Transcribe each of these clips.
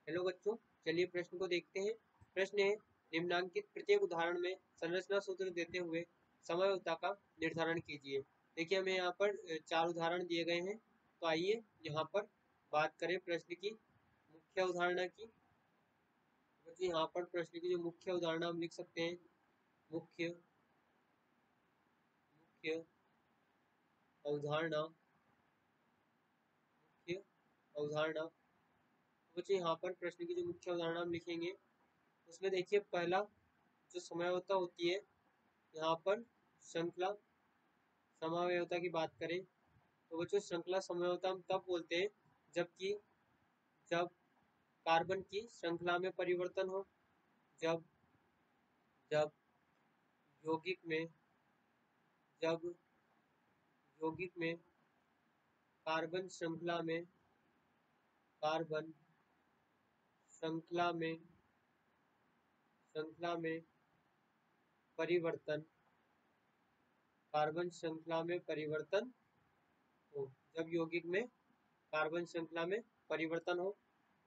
Hello बच्चों, चलिए प्रश्न को देखते हैं। प्रश्न है, निम्नांकित प्रत्येक उदाहरण में संरचना सूत्र देते हुए समयावता का निर्धारण कीजिए। देखिए हमें यहाँ पर 4 उदाहरण दिए गए हैं। तो आइए यहाँ पर बात करें प्रश्न की मुख्य अवधारणा की। बच्चों यहाँ पर प्रश्न की जो मुख्य अवधारणा हम लिख सकते हैं, मुख्य मुख्य अवधारणा मुख्य अवधारणा। बच्चों यहाँ पर प्रश्न की जो मुख्य अवधारणा हम लिखेंगे, उसमें देखिए पहला जो समयावता होती है, यहाँ पर श्रृंखला समवायवता की बात करें तो बच्चों श्रृंखला समवायवता हम तब बोलते हैं जब कार्बन की श्रृंखला में परिवर्तन हो, जब जब यौगिक में जब यौगिक में कार्बन कार्बन श्रृंखला में परिवर्तन कार्बन श्रृंखला में परिवर्तन हो, जब यौगिक में कार्बन श्रृंखला में परिवर्तन हो।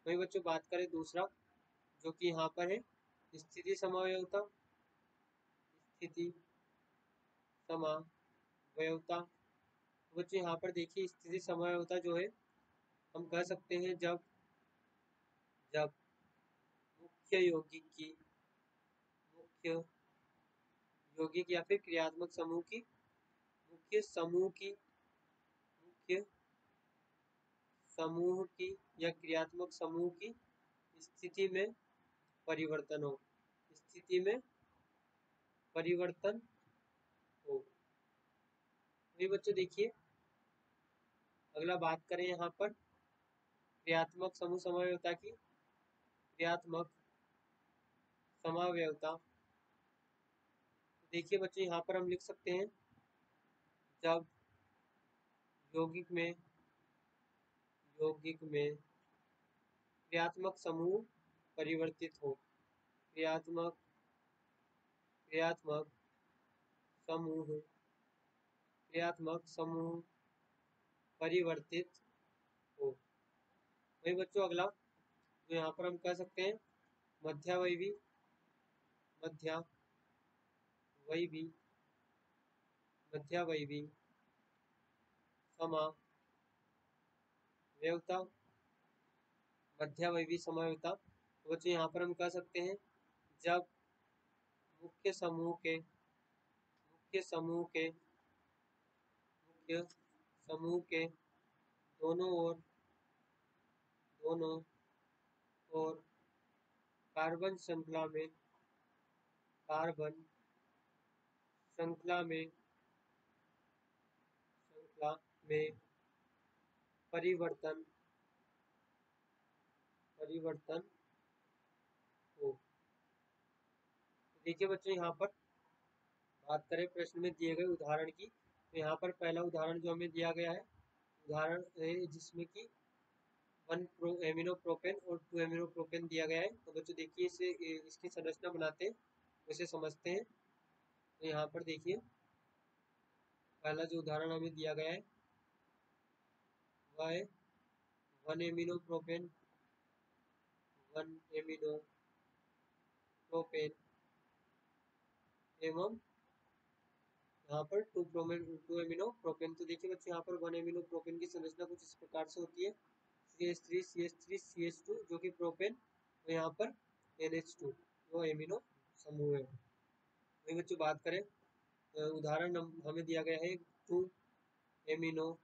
वही बच्चों बात करें दूसरा, जो कि यहाँ पर है स्थिति समवायवता। स्थिति समवायवता बच्चों यहाँ पर देखिए स्थिति समवायवता जो है हम कह सकते हैं जब जब मुख्य यौगिक या फिर क्रियात्मक समूह की मुख्य समूह की या क्रियात्मक समूह की स्थिति में परिवर्तन हो ये बच्चों देखिए अगला बात करें यहाँ पर क्रियात्मक समूह समवायवता की। क्रियात्मक समवायवता देखिए बच्चों यहाँ पर हम लिख सकते हैं जब यौगिक में क्रियात्मक समूह परिवर्तित हो। क्रियात्मक समूह परिवर्तित हो। वही बच्चों अगला जो यहाँ पर हम कह सकते हैं मध्यावयवी समवायवता तो बच्चों यहाँ पर हम कह सकते हैं जब मुख्य समूह के दोनों ओर कार्बन श्रृंखला में परिवर्तन हो। देखिए बच्चों यहाँ पर बात करें प्रश्न में दिए गए उदाहरण की, तो यहाँ पर पहला उदाहरण जो हमें दिया गया है उदाहरण जिसमें कि 1 एमिनो प्रोपेन और 2 एमिनो प्रोपेन दिया गया है। तो बच्चों देखिए इसे इसकी संरचना बनाते हैं, उसे समझते हैं। तो यहाँ पर देखिए पहला जो उदाहरण हमें दिया गया है वह है 1 एमिनो प्रोपेन एवं यहाँ पर 2 एमिनो प्रोपेन। तो देखिए बच्चों यहाँ पर 1 एमिनो प्रोपेन की संरचना कुछ इस प्रकार से होती है CH3 जो कि प्रोपेन, तो यहाँ पर NH2 वो एमिनो समूह है। वही बच्चों बात करें उदाहरण हमें दिया गया है 2 एमिनो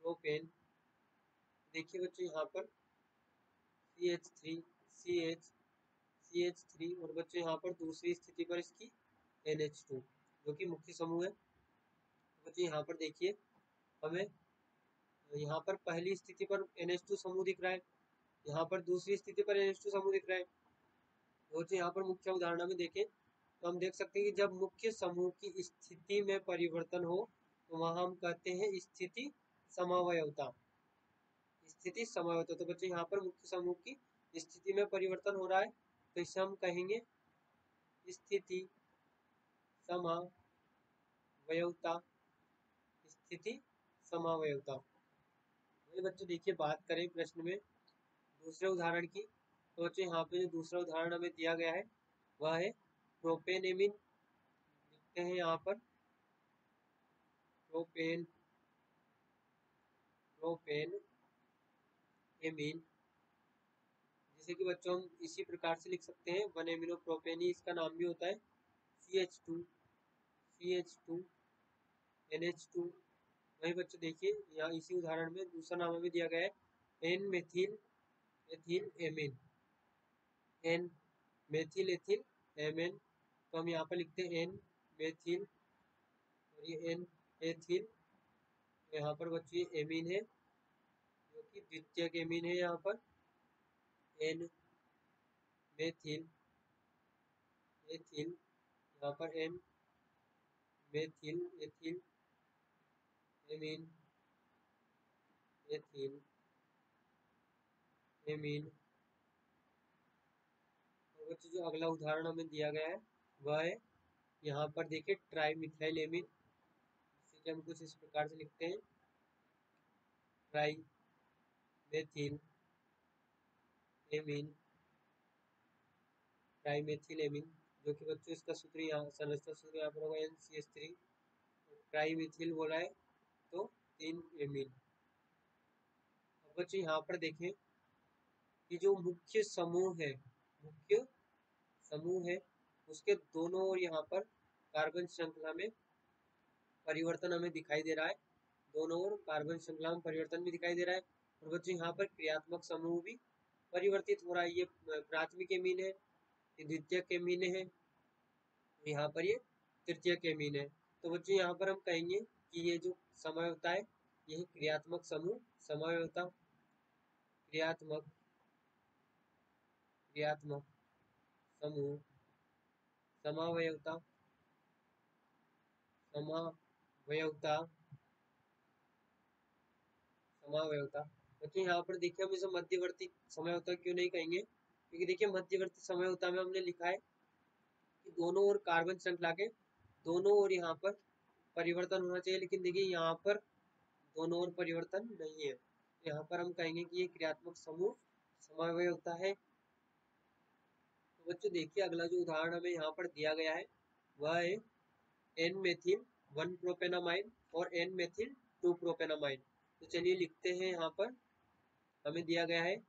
प्रोपेन। देखिए बच्चों यहाँ पर CH3 और बच्चों यहाँ पर दूसरी स्थिति पर इसकी NH2 जो कि मुख्य समूह है। बच्चों यहाँ पर देखिए हमें यहाँ पर पहली स्थिति पर NH2 समूह दिख रहा है, यहाँ पर दूसरी स्थिति पर NH2 समूह दिख रहा है। बच्चों यहाँ पर मुख्य उदाहरण में देखें तो हम देख सकते हैं कि जब मुख्य समूह की स्थिति में परिवर्तन हो तो वहां हम कहते हैं स्थिति समवायवता। तो बच्चों यहाँ पर मुख्य समूह की स्थिति में परिवर्तन हो रहा है तो इसे हम कहेंगे स्थिति समवायवता। ये बच्चों देखिए बात करें प्रश्न में दूसरे उदाहरण की, तो बच्चों यहाँ पे जो दूसरा उदाहरण हमें दिया गया है वह है प्रोपेनेमिन। लिखते हैं यहाँ पर प्रोपेनेमिन, जैसे कि बच्चों हम इसी प्रकार से लिख सकते हैं 1 एमिनो प्रोपेनी, इसका नाम भी होता है CH2 NH2। वही बच्चों देखिए यहाँ इसी उदाहरण में दूसरा नाम हमें दिया गया है N methyl amine, N methyl ethyl amine. तो हम यहाँ पर लिखते हैं एन मेथिल और ये एन एथिल। यहाँ पर बच्चों ये एमीन है जो कि द्वितीयक एमीन है। यहाँ पर एन मेथिल एथिल, यहाँ पर N methyl ethyl amine ethyl amine. और बच्चों जो अगला उदाहरण हमें दिया गया है वह है यहाँ पर देखिए ट्राई मिथाइल एमीन, जिसे हम कुछ इस प्रकार से लिखते हैं ट्राई मेथिल एमीन, ट्राईमेथिल एमीन, जो कि बच्चों इसका सूत्र यहाँ संरचना सूत्र यहाँ पर होगा NCH3। ट्राईमेथिल बोला है तो 3 एमीन। अब बच्चों यहाँ पर देखें कि जो मुख्य समूह है उसके दोनों ओर यहाँ पर कार्बन श्रृंखला में परिवर्तन हमें दिखाई दे रहा है, दोनों ओर कार्बन श्रृंखला में परिवर्तन भी दिखाई दे रहा है। और बच्चों यहाँ पर क्रियात्मक समूह भी परिवर्तित हो रहा है। ये प्राथमिक एमीन है, ये द्वितीयक एमीन है, यहाँ पर ये तृतीयक एमीन है। तो बच्चों यहाँ पर हम कहेंगे कि ये जो समवायवता है यह क्रियात्मक समूह समवायवता, क्रियात्मक समूह समावयवता बच्चों यहाँ पर देखिए हम इसे मध्यवर्ती समवायवता क्यों नहीं कहेंगे, क्योंकि देखिए मध्यवर्ती समवायवता में हमने लिखा है कि दोनों ओर कार्बन श्रृंखला के दोनों ओर यहाँ पर परिवर्तन होना चाहिए, लेकिन देखिए यहाँ पर दोनों ओर परिवर्तन नहीं है। यहाँ पर हम कहेंगे कि ये क्रियात्मक समूह समवायवता है। तो बच्चों देखिए अगला जो उदाहरण हमें यहाँ पर दिया गया है वह है एन मेथिल 1 प्रोपेनामाइन और एन मेथिल 2 प्रोपेनामाइन। तो चलिए लिखते हैं, यहाँ पर हमें दिया गया है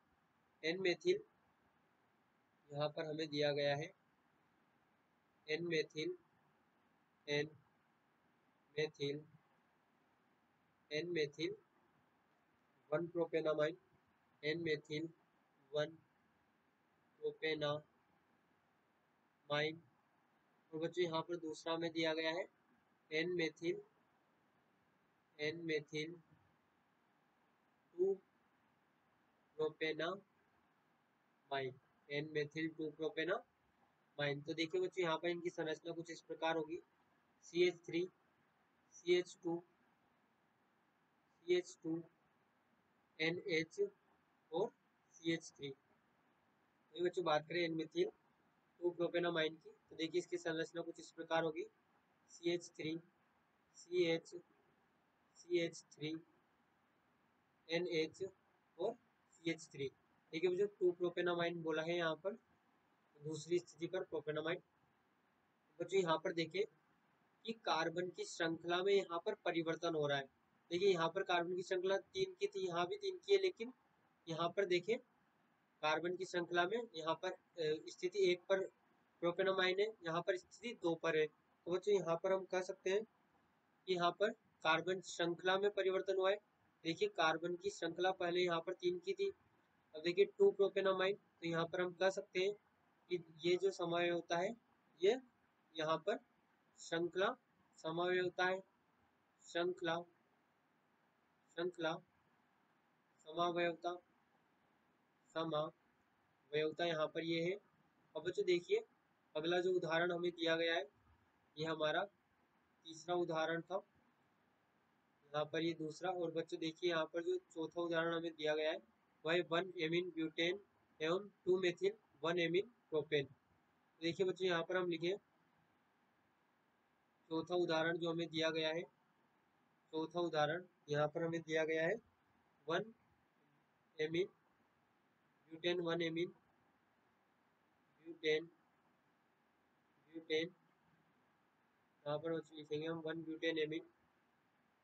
एन मेथिल, यहाँ पर हमें दिया गया है N methyl N methyl 1 propanamine, N methyl 1 propanamine. और बच्चों यहाँ पर दूसरा हमें दिया गया है N methyl 2 propanamine, N methyl 2 propanamine. तो देखिए बच्चों यहाँ पर इनकी संरचना कुछ इस प्रकार होगी CH3 CH2 NH और CH3। तो बच्चों बात करें एन मेथिल 2 प्रोपेनामाइन की, तो देखिए इसकी संरचना कुछ इस प्रकार होगी CH3 CH3 NH और CH3। देखिए मुझे 2 प्रोपेनामाइन बोला है यहाँ पर, दूसरी स्थिति पर प्रोपेनामाइन। बच्चों यहाँ पर देखिए कि कार्बन की श्रृंखला में यहाँ पर परिवर्तन हो रहा है। देखिए यहाँ पर कार्बन की श्रृंखला 3 की थी, यहाँ भी 3 की है, लेकिन यहाँ पर देखिए कार्बन की श्रृंखला में यहाँ पर स्थिति 1 पर प्रोपेनामाइन है, यहाँ पर स्थिति 2 पर है। तो बच्चों यहाँ पर हम कह सकते हैं कि यहाँ पर कार्बन श्रृंखला में परिवर्तन हुआ है। देखिए कार्बन की श्रृंखला पहले यहाँ पर 3 की थी, अब देखिए 2 प्रोपेनामाइन, तो यहाँ पर हम कह सकते हैं कि ये जो समवायवता है ये यहाँ पर श्रृंखला समवायवता है, श्रृंखला समावयवता यहाँ पर ये है। अब बच्चों देखिए अगला जो उदाहरण हमें दिया गया है ये हमारा तीसरा उदाहरण था, यहाँ पर ये दूसरा। और बच्चों देखिए यहाँ पर जो चौथा उदाहरण हमें दिया गया है वह 1 एमीन ब्यूटेन एवं 2 मेथिल 1 एमीन प्रोपेन। देखिए बच्चों यहाँ पर हम लिखे चौथा उदाहरण जो हमें दिया गया है, चौथा उदाहरण यहाँ पर हमें दिया गया है 1 amine, butane 1 amine, butane butane यहाँ पर लिखेंगे हम 1 ब्यूटेन एमीन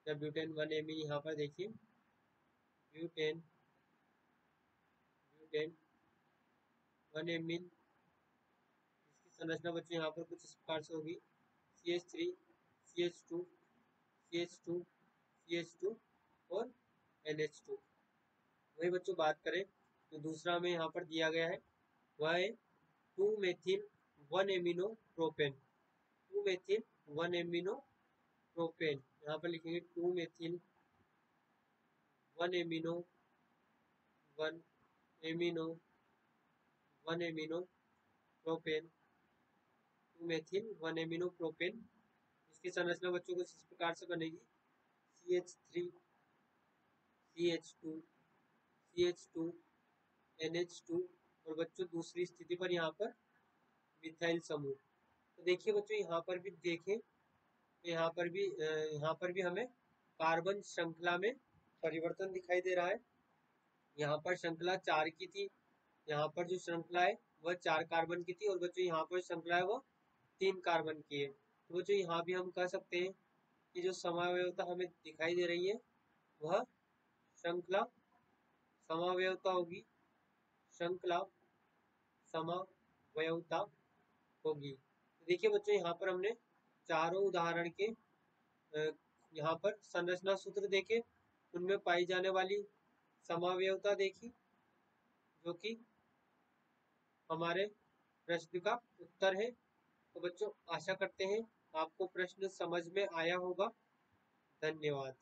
या ब्यूटेन 1 एमीन। यहाँ पर देखिए ब्यूटेन ब्यूटेन 1 एमीन, इसकी संरचना बच्चों यहाँ पर कुछ इस प्रकार से होगी CH3 CH2 CH2 CH2 और NH2। वही बच्चों बात करें तो दूसरा में यहाँ पर दिया गया है वह है 2 methyl 1 amino propane, 2 methyl 1 amino propane. यहाँ पर लिखेंगे 2 methyl 1 amino 1 amino 1 amino propane, 2 methyl 1 amino propane. इसकी संरचना बच्चों को इस प्रकार से बनेगी CH3 CH2 CH2 NH2 और बच्चों दूसरी स्थिति पर यहाँ पर मिथाइल समूह। तो देखिए बच्चों यहाँ पर भी देखें तो यहाँ पर भी हमें कार्बन श्रृंखला में परिवर्तन दिखाई दे रहा है। यहाँ पर श्रृंखला 4 की थी, यहाँ पर जो श्रृंखला है वह 4 कार्बन की थी और बच्चों यहाँ पर श्रृंखला है वह 3 कार्बन की है। तो बच्चों यहाँ भी हम कह सकते हैं कि जो समावयवता हमें दिखाई दे रही है वह श्रृंखला समावयवता होगी, श्रृंखला समावयवता होगी। तो देखिए बच्चों यहाँ पर हमने चारों उदाहरण के यहाँ पर संरचना सूत्र देखे, उनमें पाई जाने वाली समावयवता देखी, जो कि हमारे प्रश्न का उत्तर है। तो बच्चों आशा करते हैं आपको प्रश्न समझ में आया होगा। धन्यवाद।